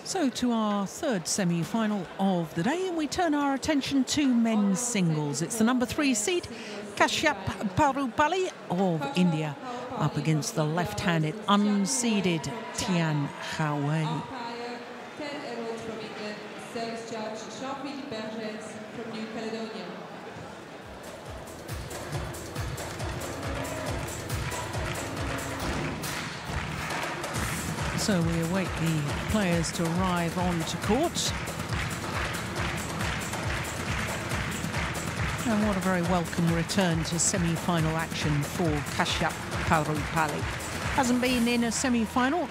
So to our third semi-final of the day, and we turn our attention to men's singles. It's the number 3 seed, Kashyap Parupalli of India, up against the left-handed unseeded Tian Hao-wei. So we await the players to arrive onto court. And what a very welcome return to semi-final action for Kashyap Parupalli. Hasn't been in a semi-final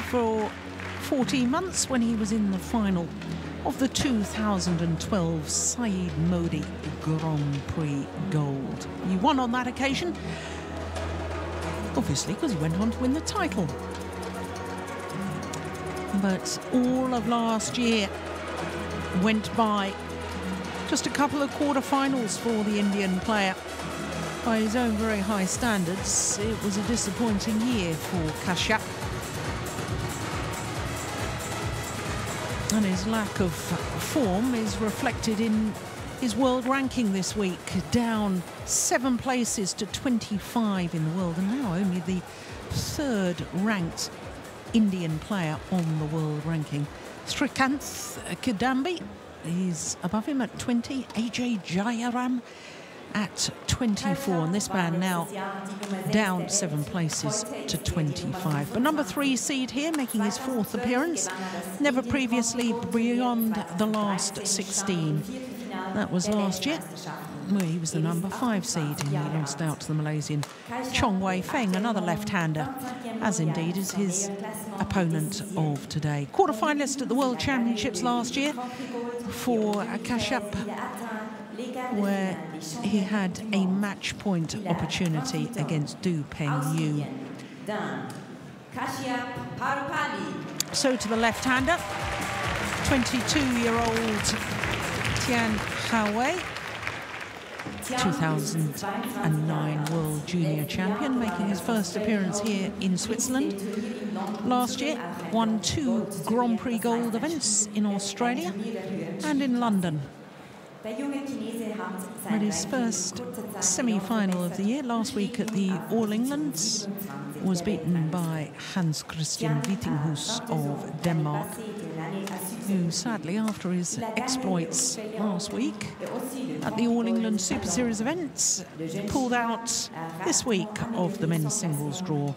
for 14 months when he was in the final of the 2012 Syed Modi Grand Prix Gold. He won on that occasion, obviously because he went on to win the title. But all of last year went by. Just a couple of quarterfinals for the Indian player. By his own very high standards, it was a disappointing year for Kashyap. And his lack of form is reflected in his world ranking this week, down 7 places to 25 in the world, and now only the 3rd ranked Indian player on the world ranking. Srikanth Kidambi is above him at 20, AJ Jayaram at 24, and this man now down 7 places to 25. But number 3 seed here, making his 4th appearance, never previously beyond the last 16. That was last year, where he was the number 5 seed, and he lost out to the Malaysian Chong Wei Feng, another left-hander, as indeed is his opponent of today. Quarter-finalist at the World Championships last year for Kashyap, where he had a match point opportunity against Du Peng Yu. So to the left-hander, 22-year-old Tian Hao-wei, 2009 World Junior Champion, making his first appearance here in Switzerland. Last year, won 2 Grand Prix Gold events in Australia and in London. But his first semi-final of the year, last week at the All Englands, was beaten by Hans Christian Vittinghus of Denmark, who sadly, after his exploits last week at the All England Superseries events, pulled out this week of the men's singles draw.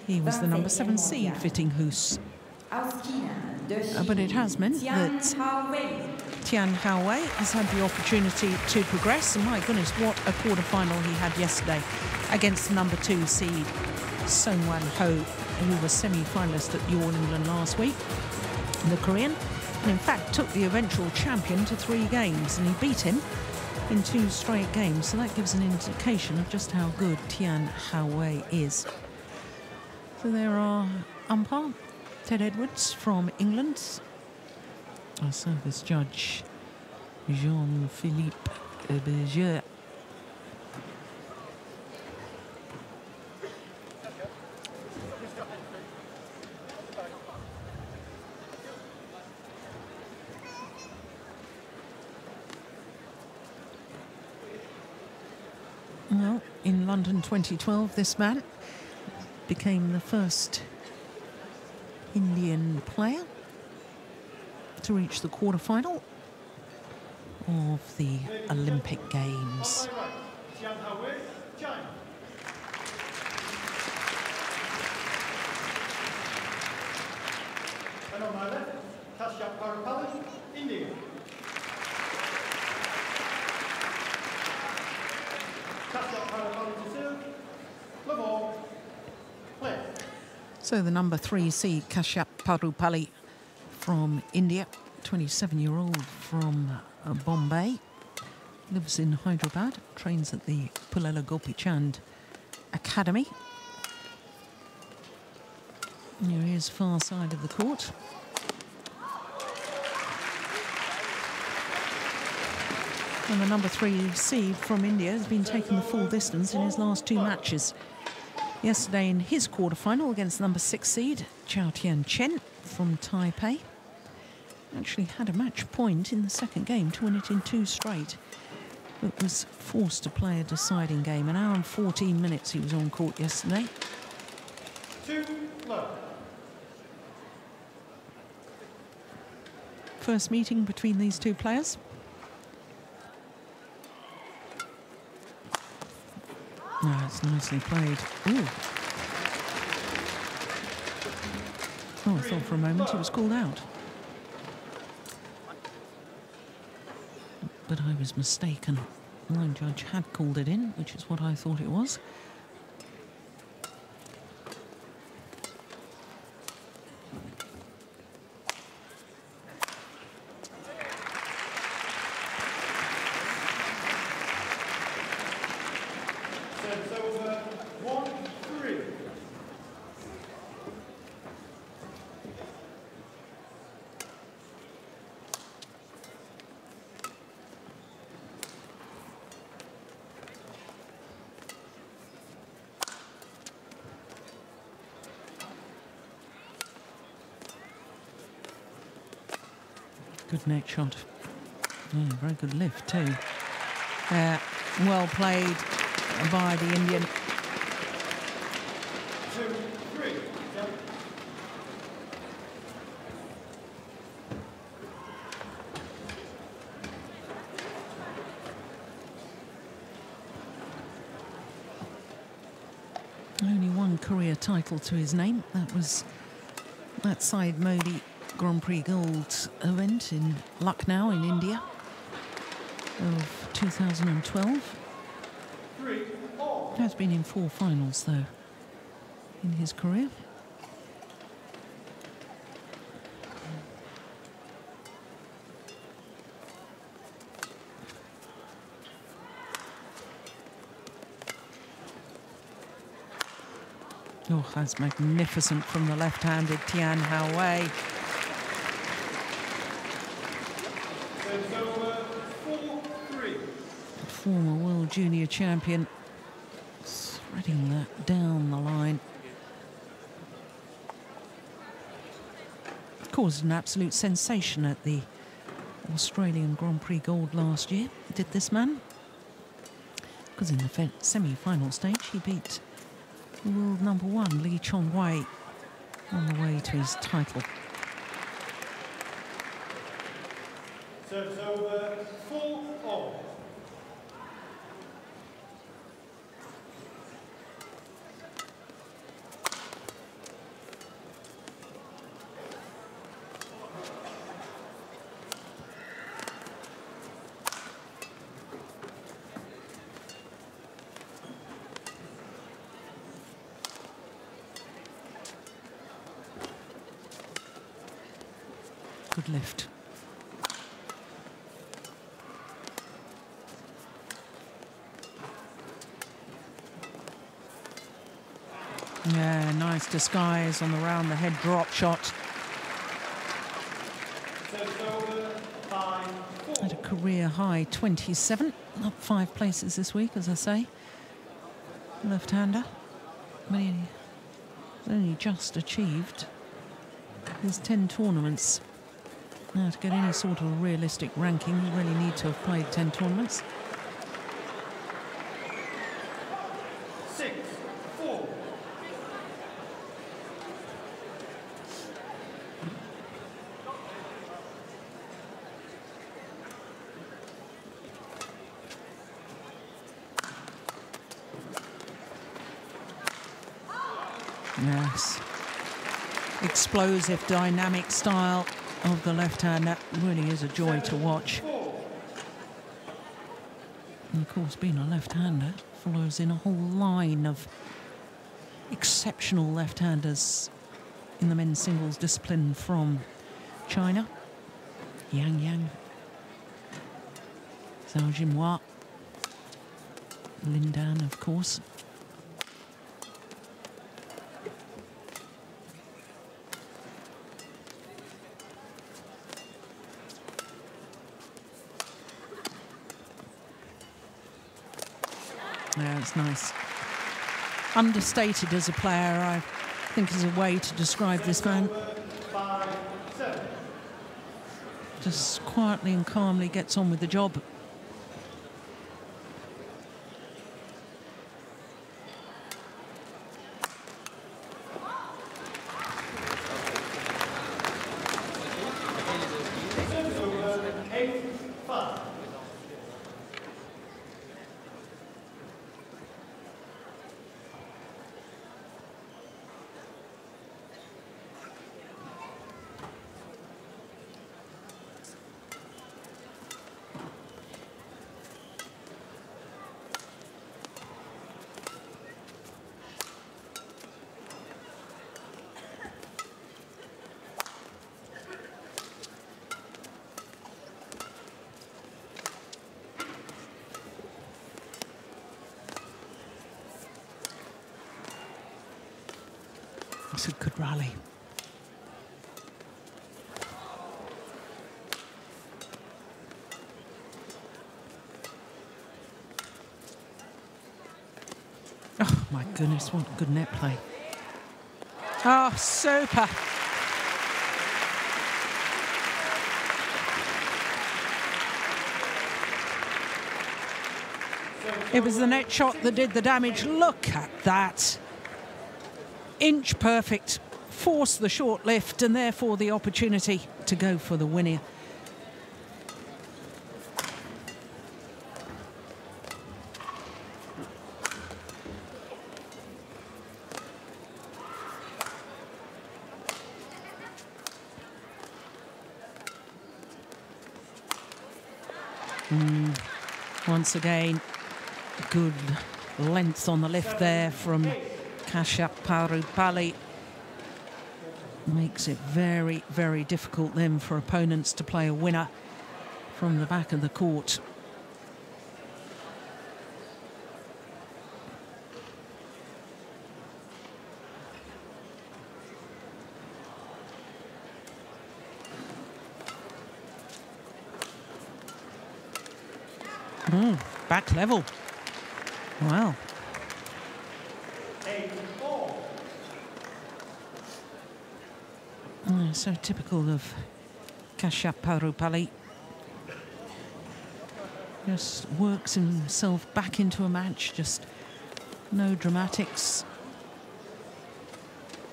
He was the number 7 seed, Vittinghus. But it has meant that Tian Hao-wei has had the opportunity to progress, and my goodness, what a quarter-final he had yesterday against the number 2 seed, Song-Wan Ho, who was semi-finalist at the All England last week, the Korean, and in fact took the eventual champion to 3 games, and he beat him in 2 straight games, so that gives an indication of just how good Tian Hao-wei is. So there are umpire Ted Edwards from England, our service judge Jean-Philippe Berger. Well, in London 2012, this man became the first Indian player to reach the quarterfinal of the Olympic Games. And on my left, Kashyap Parupalli, India. Kashyap Parupalli to serve. Level. Play. So the number 3 seed, Kashyap Parupalli from India, 27-year-old from Bombay, lives in Hyderabad, trains at the Pullela Gopichand Academy. Here he is, far side of the court. And the number 3 seed from India has been taking the full distance in his last 2 matches. Yesterday in his quarterfinal against number 6 seed, Chao Tian Chen, from Taipei. Actually had a match point in the second game to win it in 2 straight, but was forced to play a deciding game. An hour and 14 minutes he was on court yesterday. 2-love. First meeting between these two players. Oh, it's nicely played. Ooh. Oh, I thought for a moment he was called out. But I was mistaken. The line judge had called it in, which is what I thought it was. Serves over 1-3. Good net shot. Yeah, very good lift too. Well played by the Indian. 2-3. Only one career title to his name. That was that Syed Modi Grand Prix Gold event in Lucknow in India of 2012. 3-all. Has been in 4 finals though in his career. Oh, that's magnificent from the left-handed Tian Hao Wei. Serves over 4-3. Former world junior champion, threading that down the line. Caused an absolute sensation at the Australian Grand Prix Gold last year, did this man. Because in the semi-final stage he beat the world #1 Lee Chong Wei on the way to his title. Serves over 4-all. Good lift. Yeah, nice disguise on the round the head drop shot. Serves over 5-4. At a career high 27, up 5 places this week, as I say. Left-hander. But he's only just achieved his 10 tournaments. Now, to get any sort of a realistic ranking, you really need to have played 10 tournaments. 6-4. Yes. Explosive, dynamic style of the left-hander. Really is a joy to watch. And of course, being a left-hander follows in a whole line of exceptional left-handers in the men's singles discipline from China. Yang Yang, Zhao Jinhua, Lin Dan, of course. Yeah, it's nice. Understated as a player, I think, is a way to describe this man. 5-4. just quietly and calmly gets on with the job. It's a good rally. Oh my goodness, what good net play. Oh, super. It was the net shot that did the damage. Look at that. Inch perfect, forced the short lift and therefore the opportunity to go for the winner. Once again, good length on the lift there from Kashyap-Parupalli. Makes it very, very difficult then for opponents to play a winner from the back of the court. Back level. Wow. So typical of Kashyap-Parupalli. Just works himself back into a match, just no dramatics,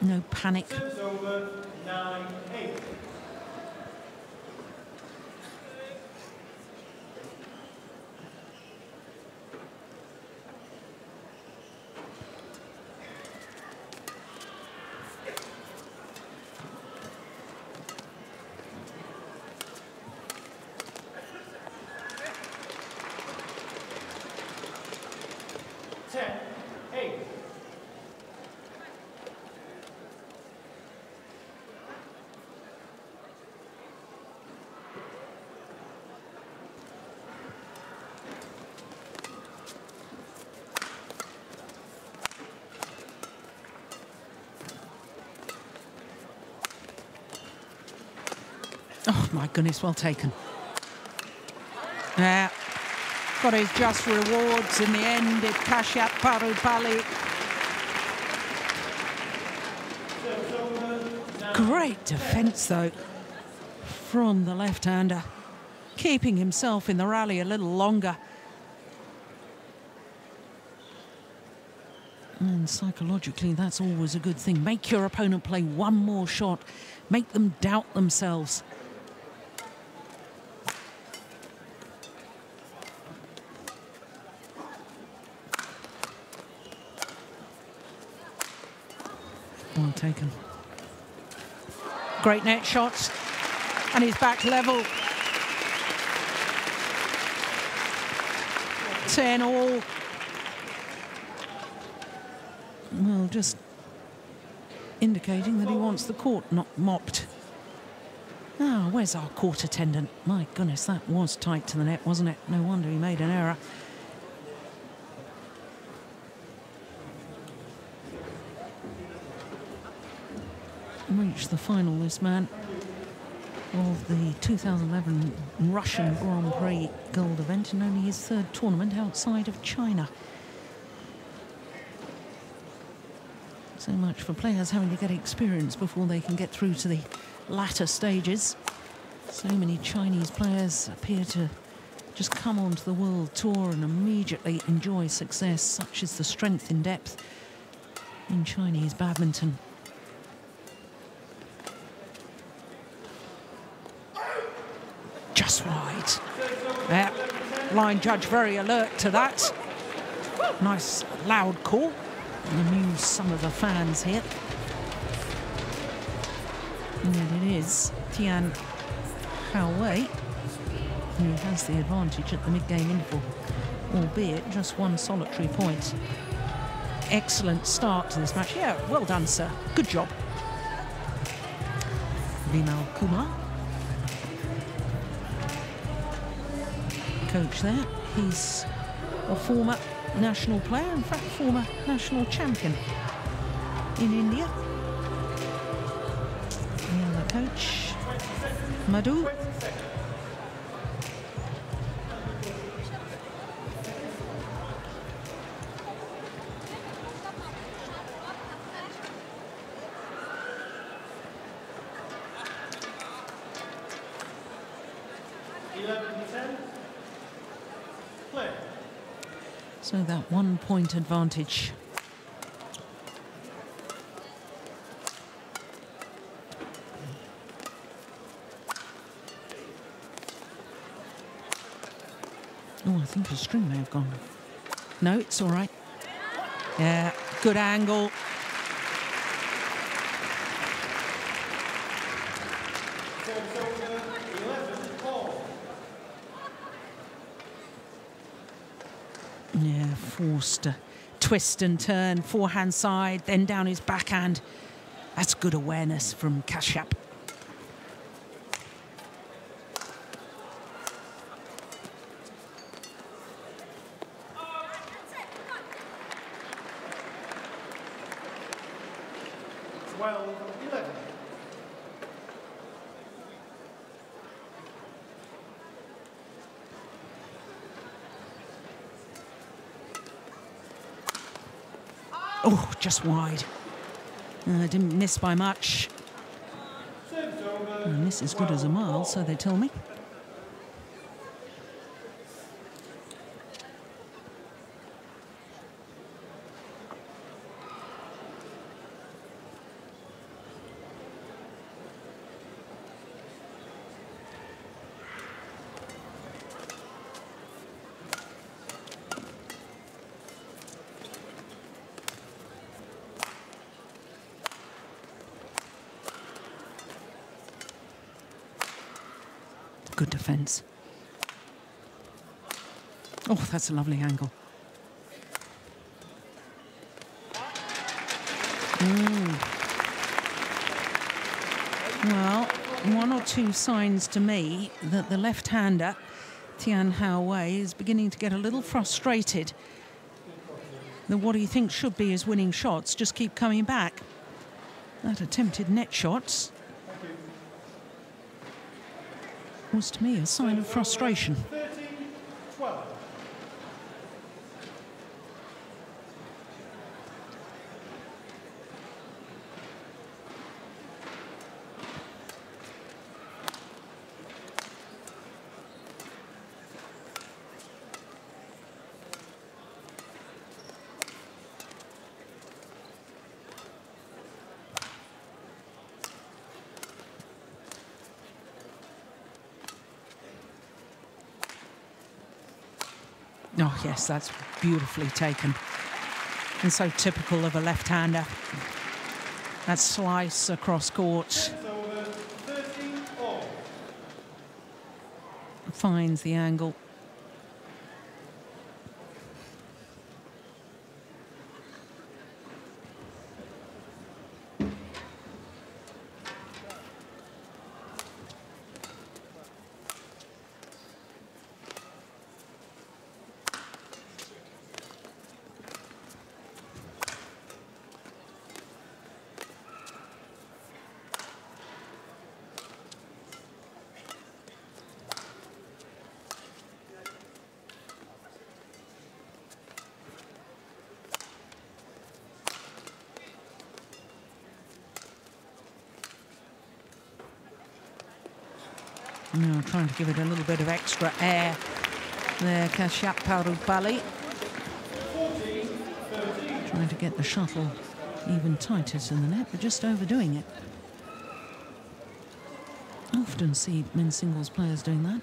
no panic. Serves over 9-8. Oh my goodness, well taken. Yeah, got his just rewards in the end. It Kashyap-Parupalli. Great defence though from the left-hander, keeping himself in the rally a little longer. And psychologically, that's always a good thing. Make your opponent play one more shot. Make them doubt themselves. Well taken. Great net shots. And he's back level. 10 all. Well, just indicating that he wants the court not mopped. Ah, where's our court attendant? My goodness, that was tight to the net, wasn't it? No wonder he made an error. Reached the final, this man, of the 2011 Russian Grand Prix gold event, and only his third tournament outside of China. So much for players having to get experience before they can get through to the latter stages. So many Chinese players appear to just come onto the world tour and immediately enjoy success. Such is the strength in depth in Chinese badminton. Just wide. Yeah, line judge very alert to that. Nice loud call. And amuse some of the fans here. And it is Tian Haowei who has the advantage at the mid-game interval, albeit just one solitary point. Excellent start to this match. Yeah, well done, sir. Good job. Vimal Kumar, coach there. He's a former national player, in fact, former national champion in India. The other coach, Madhu. So that 1 point advantage. Oh, I think a string may have gone. No, it's all right. Yeah, good angle. Yeah, forced to twist and turn, forehand side, then down his backhand. That's good awareness from Kashyap. Oh, just wide. Didn't miss by much. And this is good as a mile, so they tell me. Good defence. Oh, that's a lovely angle. Well, one or two signs to me that the left-hander, Tian Haowei, is beginning to get a little frustrated that what he thinks should be his winning shots just keep coming back. That attempted net shots was to me a sign of frustration. 13-12. Oh, yes, that's beautifully taken. And so typical of a left-hander. That slice across court. Finds the angle. Now trying to give it a little bit of extra air there, Kashyap Parupalli. Trying to get the shuttle even tighter to the net, but just overdoing it. Often see men's singles players doing that.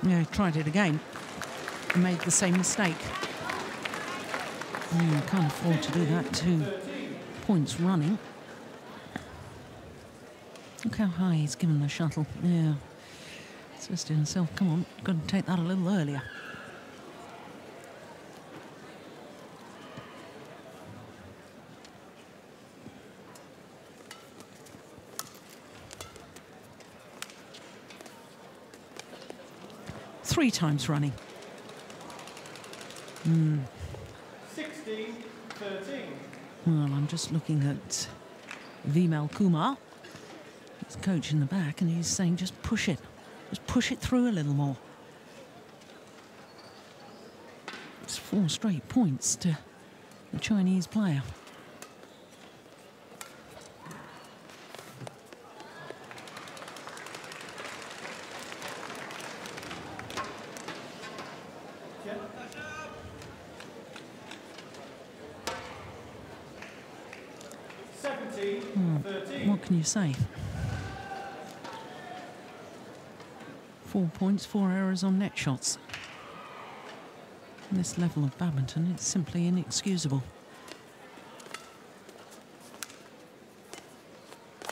Yeah, he tried it again and made the same mistake. You can't afford to do that 2 points running. Look how high he's given the shuttle. Yeah, says to himself, come on, got to take that a little earlier. Three times running. 16-13. Well, I'm just looking at Vimal Kumar, his coach in the back, and he's saying just push it through a little more. It's 4 straight points to the Chinese player. What can you say? 4 points, 4 errors on net shots. This level of badminton, it's simply inexcusable.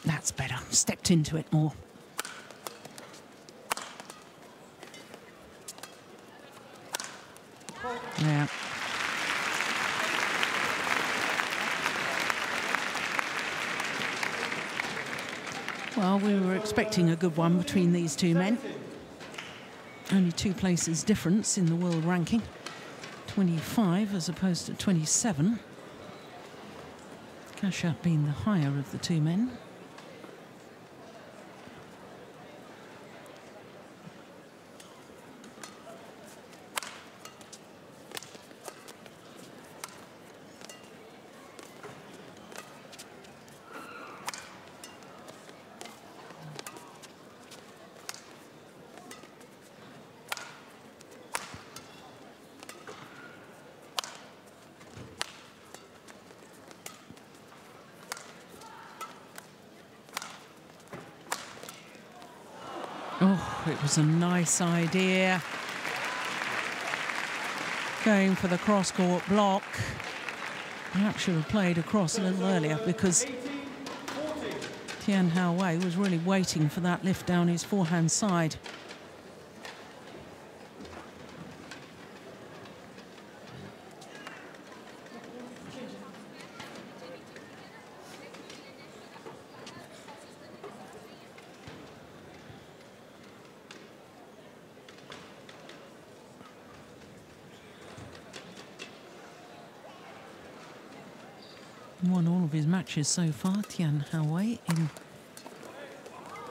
That's better. Stepped into it more. Yeah. Well, we were expecting a good one between these two men. Only 2 places difference in the world ranking. 25 as opposed to 27. Kashyap being the higher of the 2 men. Oh, it was a nice idea. Going for the cross-court block. Perhaps should have played across a little earlier because Tian Hao Wei was really waiting for that lift down his forehand side. Won all of his matches so far, Tian Hao Wei, in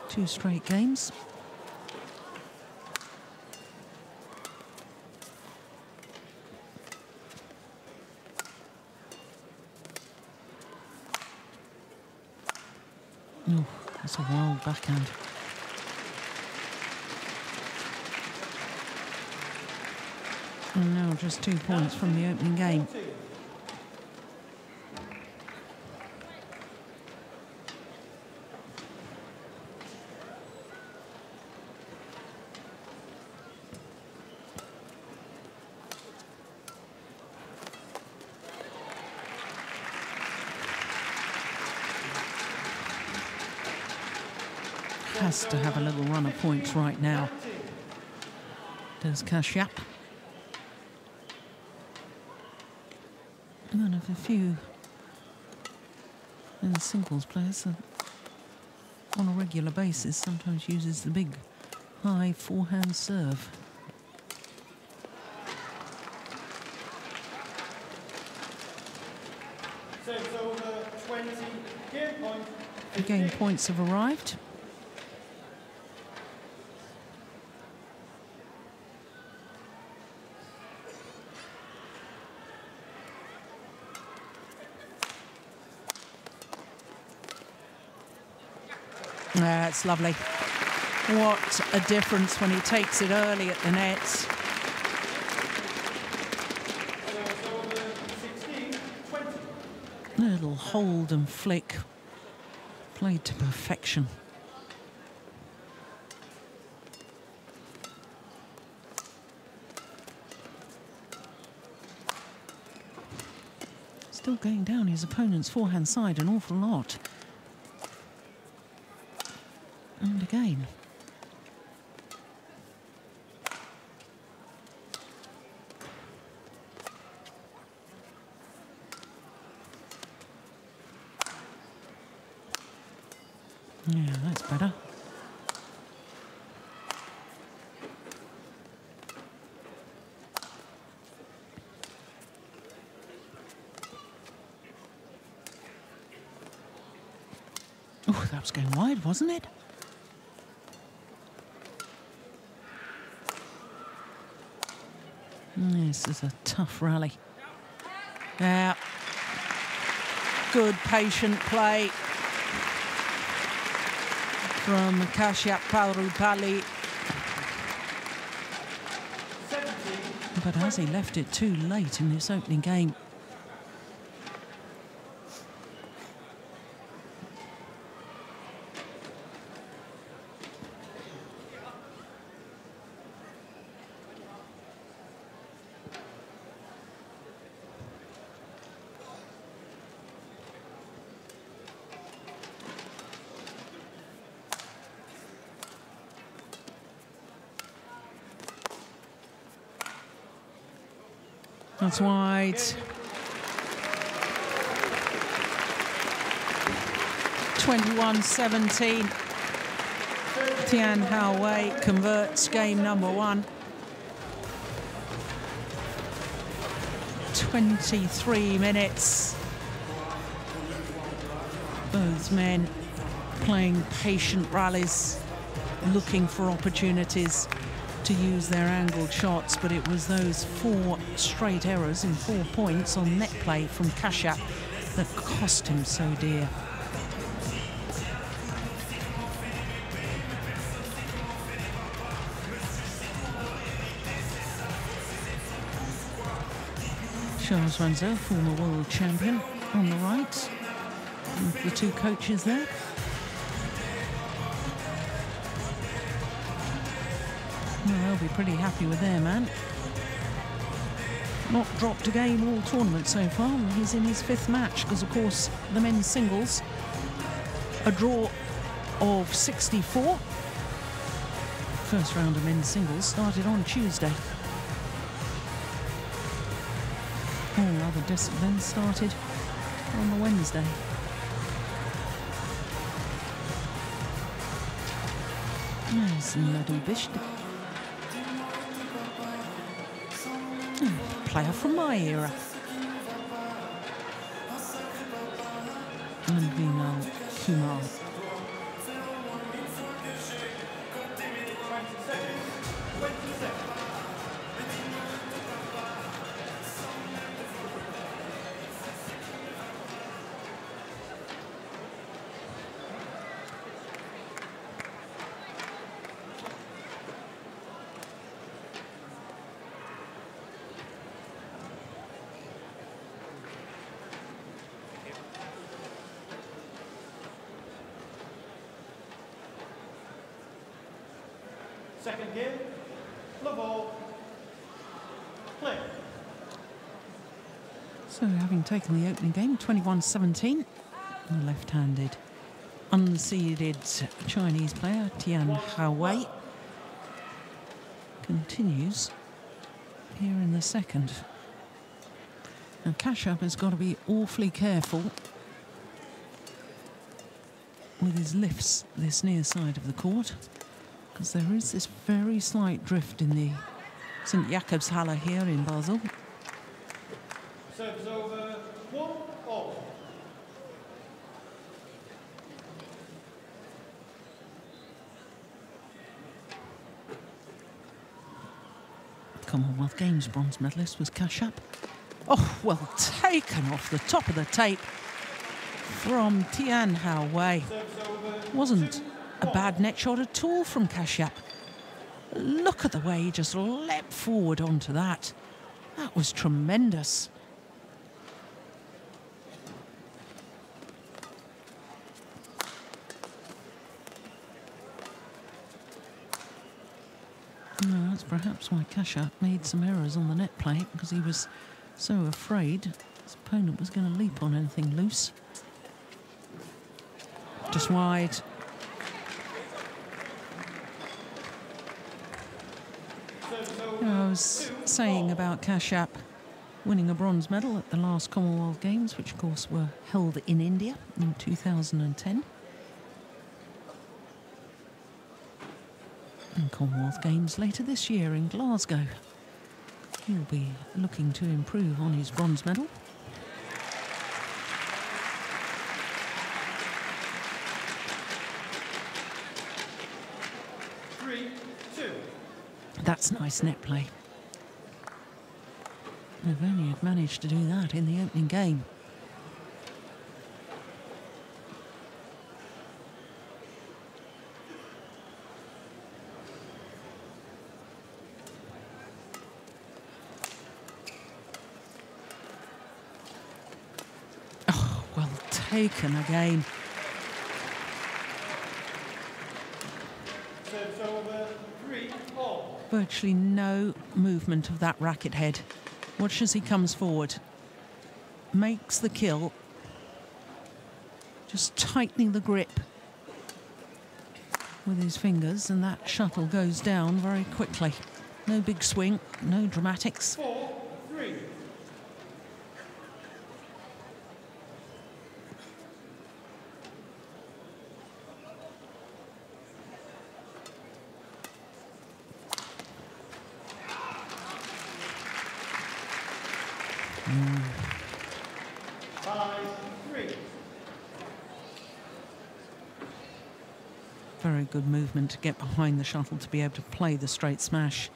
2 straight games. Oh, that's a wild backhand. And now just 2 points from the opening game. Has to have a little run of points right now. Does Kashyap. One of a few singles players that on a regular basis, sometimes uses the big high forehand serve. Serves over 20, game point. The game points have arrived. That's lovely. What a difference when he takes it early at the net. Little hold and flick. Played to perfection. Still going down his opponent's forehand side an awful lot. And again. Yeah, that's better. Oh, that was going wide, wasn't it? This is a tough rally. Yeah. Good patient play from Kashyap Palrupalli. But has he left it too late in this opening game? That's wide. 21-17. Tian Hao Wei converts game number 1. 23 minutes. Both men playing patient rallies, looking for opportunities to use their angled shots, but it was those 4 straight errors in 4 points on net play from Kashyap that cost him so dear. Charles Ranzo, former world champion, on the right, and the 2 coaches there. Well, they'll be pretty happy with their man. Not dropped a game all tournament so far. He's in his 5th match because, of course, the men's singles, a draw of 64. First round of men's singles started on Tuesday. All other disciplines started on the Wednesday. There's Nadu Bishta. Player from my era. And Vinal Kumar. Second game, love all, play. So having taken the opening game, 21-17, the left-handed unseeded Chinese player Tian Hao Wei continues here in the second. Now Kashyap has got to be awfully careful with his lifts this near side of the court, because there is this very slight drift in the St. Jakobshalle here in Basel. Serves over 1-all. Commonwealth Games bronze medalist was Kashyap. Oh, well taken off the top of the tape from Tian Hao Wei. Wasn't a bad net shot at all from Kashyap. Look at the way he just leapt forward onto that. That was tremendous. No, that's perhaps why Kashyap made some errors on the net play, because he was so afraid his opponent was going to leap on anything loose. Just wide. I was saying about Kashyap winning a bronze medal at the last Commonwealth Games, which of course were held in India in 2010. And Commonwealth Games later this year in Glasgow. He'll be looking to improve on his bronze medal. That's nice net play. If only had managed to do that in the opening game. Oh, well taken again. Virtually no movement of that racket head. Watch as he comes forward. Makes the kill. Just tightening the grip with his fingers, and that shuttle goes down very quickly. No big swing, no dramatics. 4-3. Very good movement to get behind the shuttle to be able to play the straight smash.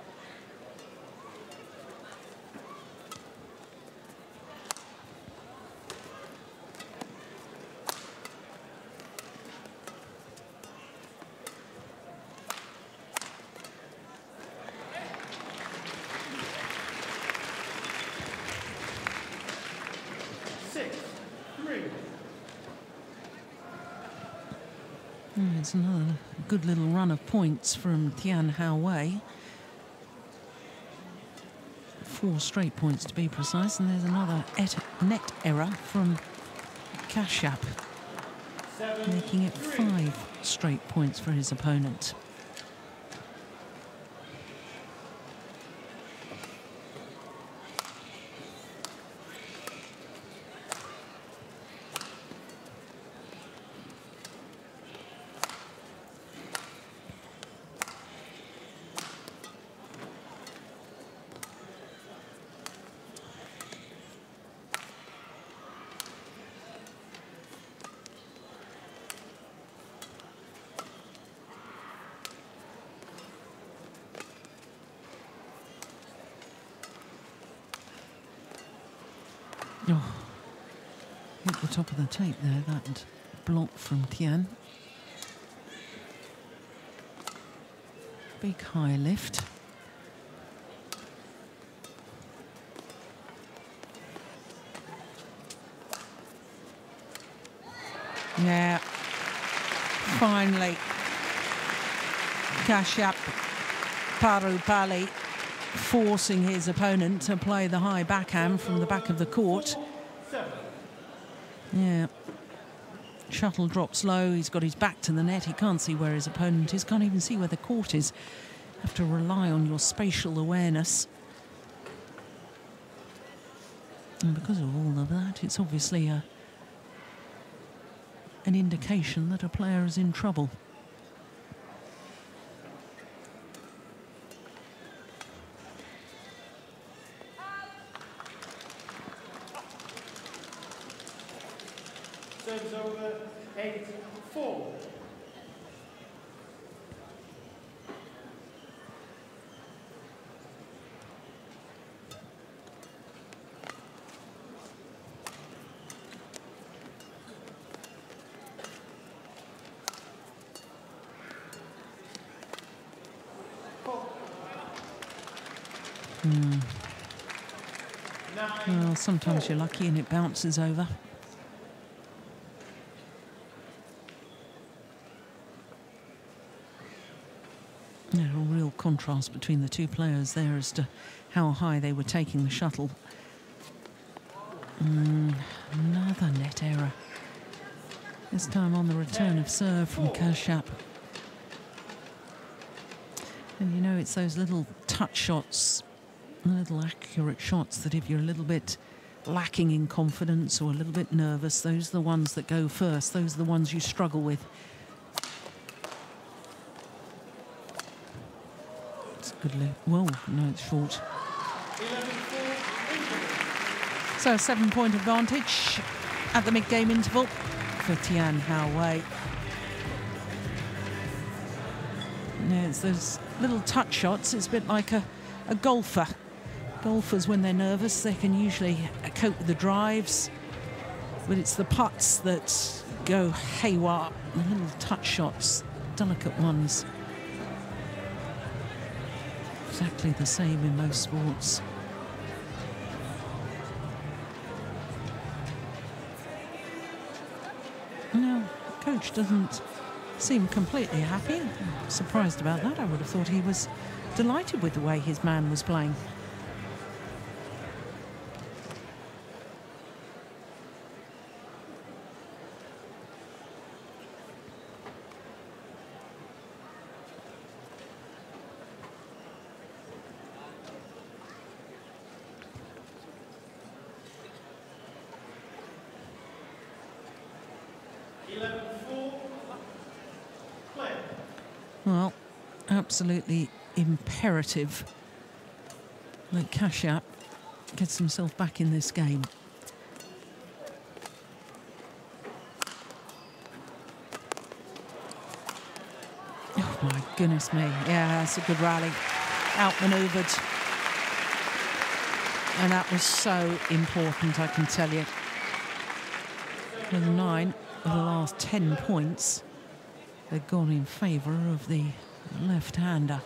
It's another good little run of points from Tian Hao Wei. 4 straight points to be precise, and there's another net error from Kashyap, making it 5 straight points for his opponent. Oh, hit the top of the tape there, that block from Tian. Big high lift. Yeah, finally, Kashyap Parupalli forcing his opponent to play the high backhand from the back of the court. Yeah. Shuttle drops low, he's got his back to the net, he can't see where his opponent is, can't even see where the court is. Have to rely on your spatial awareness. And because of all of that, it's obviously a an indication that a player is in trouble. Serves over 8-4. Well, sometimes you're lucky and it bounces over. A real contrast between the two players there as to how high they were taking the shuttle. Another net error. This time on the return of serve from Kashyap. And you know, it's those little touch shots, little accurate shots, that if you're a little bit lacking in confidence or a little bit nervous, those are the ones that go first. Those are the ones you struggle with. It's a good loop. Whoa, no, it's short. So a 7-point advantage at the mid-game interval for Tian Hao Wei. Yeah, it's those little touch shots. It's a bit like a golfer. Golfers, when they're nervous, they can usually cope with the drives, but it's the putts that go haywire, the little touch shots, delicate ones. Exactly the same in most sports. No, coach doesn't seem completely happy. I'm surprised about that. I would have thought he was delighted with the way his man was playing. Well, absolutely imperative that Kashyap gets himself back in this game. Oh, my goodness me. Yeah, that's a good rally. Outmanoeuvred. And that was so important, I can tell you. With 9 of the last 10 points, they've gone in favour of the left-hander.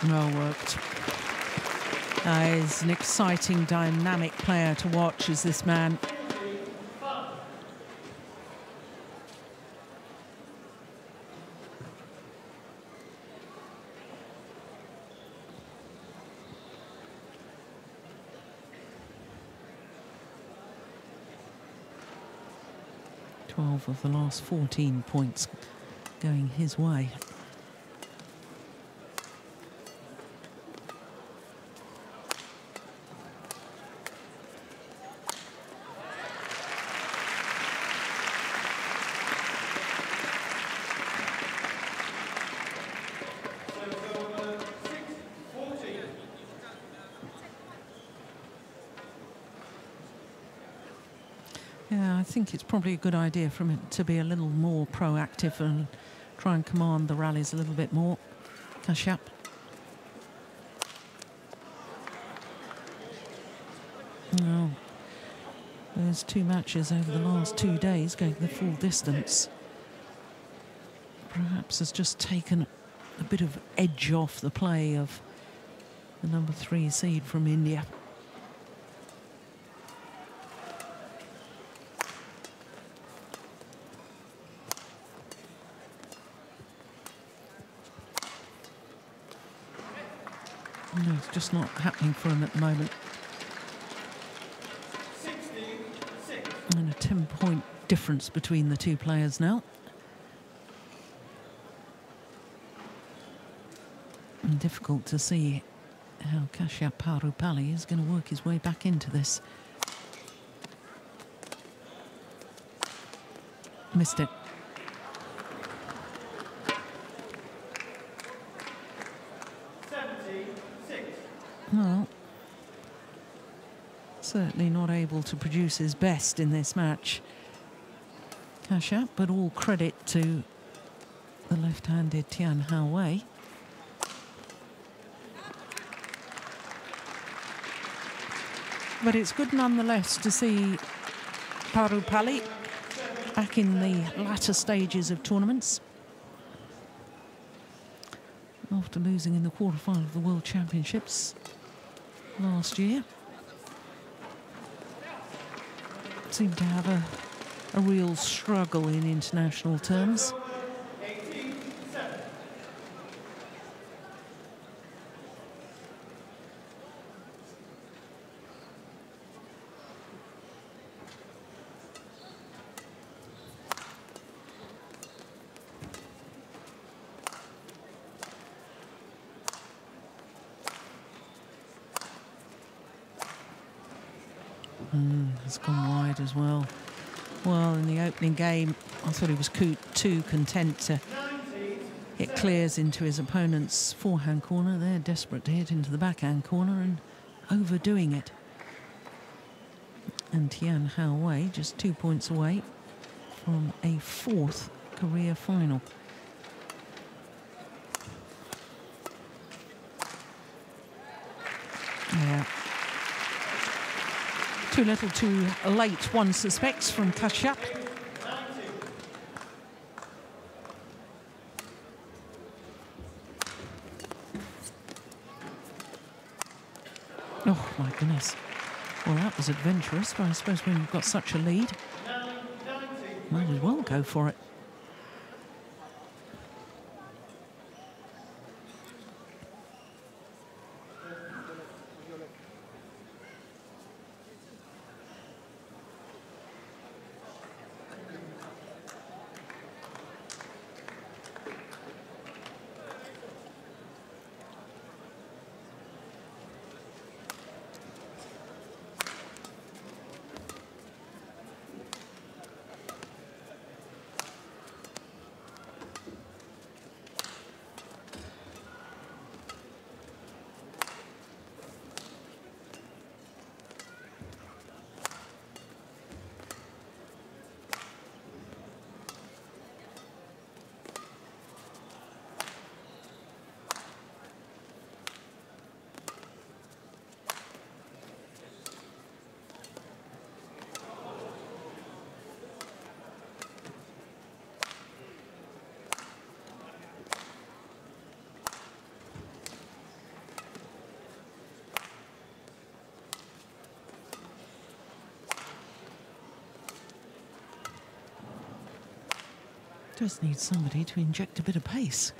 Well worked. He's an exciting, dynamic player to watch, is this man. Of the last 14 points going his way. I think it's probably a good idea for him to be a little more proactive and try and command the rallies a little bit more. Kashyap. Now, there's 2 matches over the last 2 days going the full distance. Perhaps has just taken a bit of edge off the play of the number 3 seed from India. No, it's just not happening for him at the moment. And a 10-point difference between the 2 players now. And difficult to see how Kashyap Parupalli is going to work his way back into this. Missed it. Well, certainly not able to produce his best in this match, Kashyap, but all credit to the left-handed Tian Hao Wei. But it's good nonetheless to see Parupalli back in the latter stages of tournaments after losing in the quarterfinal of the World Championships last year. Seemed to have a real struggle in international terms. It's gone wide as well. Well, in the opening game, I thought he was too content to get clears into his opponent's forehand corner. They're desperate to hit into the backhand corner and overdoing it. And Tian Hao Wei just 2 points away from a 4th career final. Yeah. Too little too late, one suspects, from Kashyap. Oh, my goodness. Well, that was adventurous, but I suppose when you've got such a lead, might as well go for it. Just need somebody to inject a bit of pace.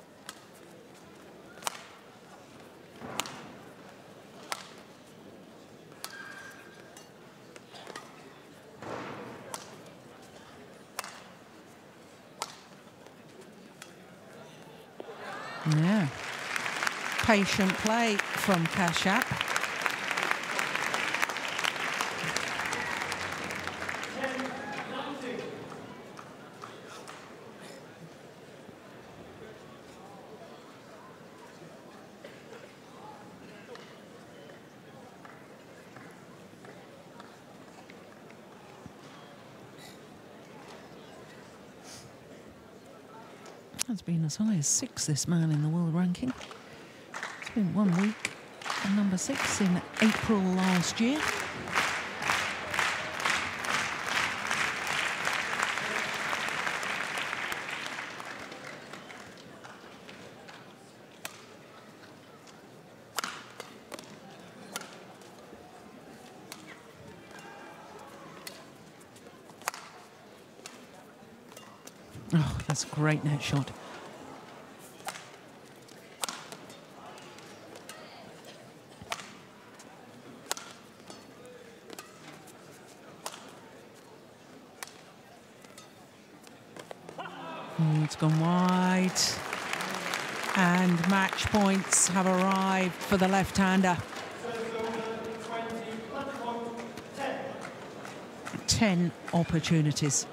Yeah. Patient play from Kashyap. Has been as high as 6, this man, in the world ranking. It's been 1 week at number 6 in April last year. Oh, that's a great net shot. Oh, it's gone wide. And match points have arrived for the left-hander. 10 opportunities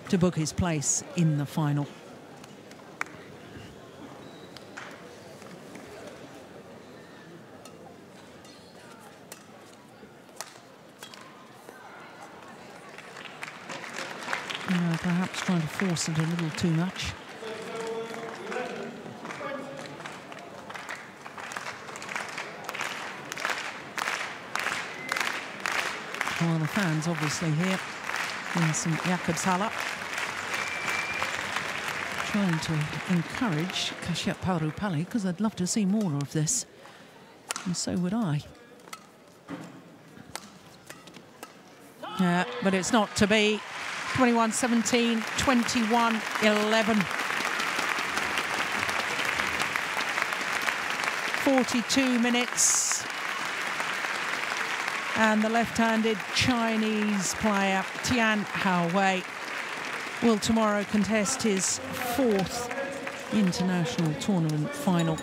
to book his place in the final. Perhaps trying to force it a little too much. Well, the fans obviously here in St Jakobshalle trying to encourage Kasia Parupali, because I'd love to see more of this, and so would I. Yeah, but it's not to be. 21-17, 21-11. 42 minutes. And the left-handed Chinese player, Tian Haowei, will tomorrow contest his 4th international tournament final.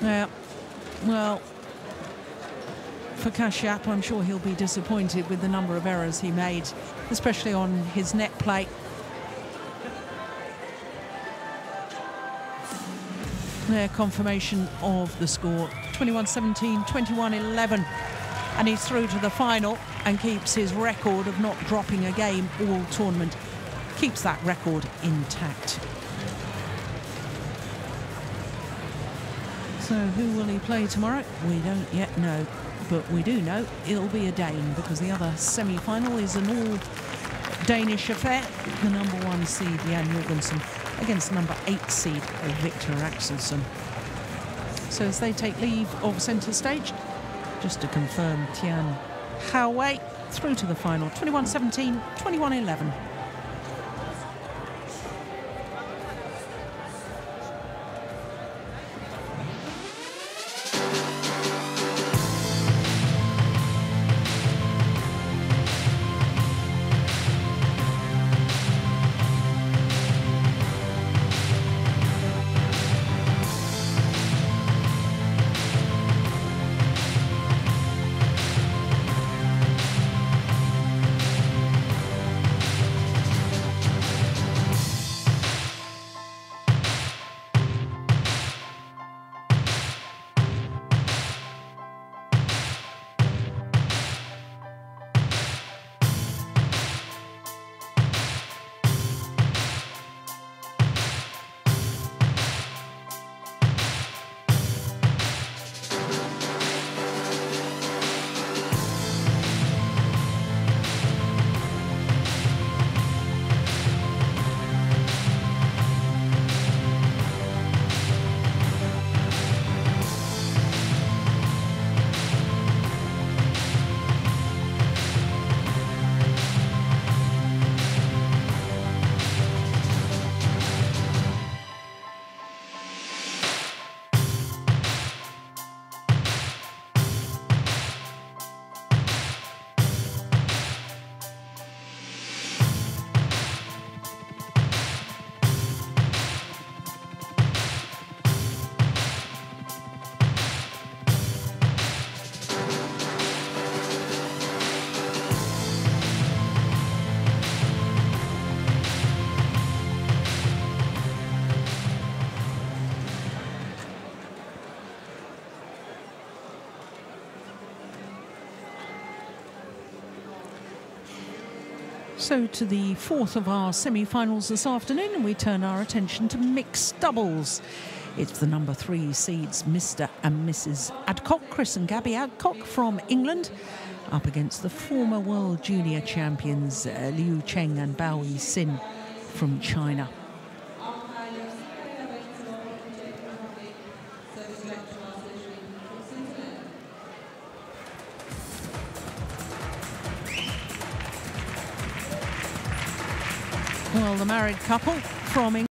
Yeah, well, for Kashyap, I'm sure he'll be disappointed with the number of errors he made, especially on his net play. There, confirmation of the score, 21-17, 21-11. And he's through to the final and keeps his record of not dropping a game all tournament. Keeps that record intact. So who will he play tomorrow? We don't yet know. But we do know it'll be a Dane, because the other semi-final is an all-Danish affair. The number 1 seed, Jan Jorgensen, against number 8 seed, Victor Axelsson. So as they take leave of centre stage, just to confirm, Tian Haowei through to the final, 21-17, 21-11. So to the fourth of our semi-finals this afternoon, and we turn our attention to mixed doubles. It's the number 3 seeds, Mr. and Mrs. Adcock, Chris and Gabby Adcock from England, up against the former World Junior Champions, Liu Cheng and Bao Yixin from China. Well, the married couple from England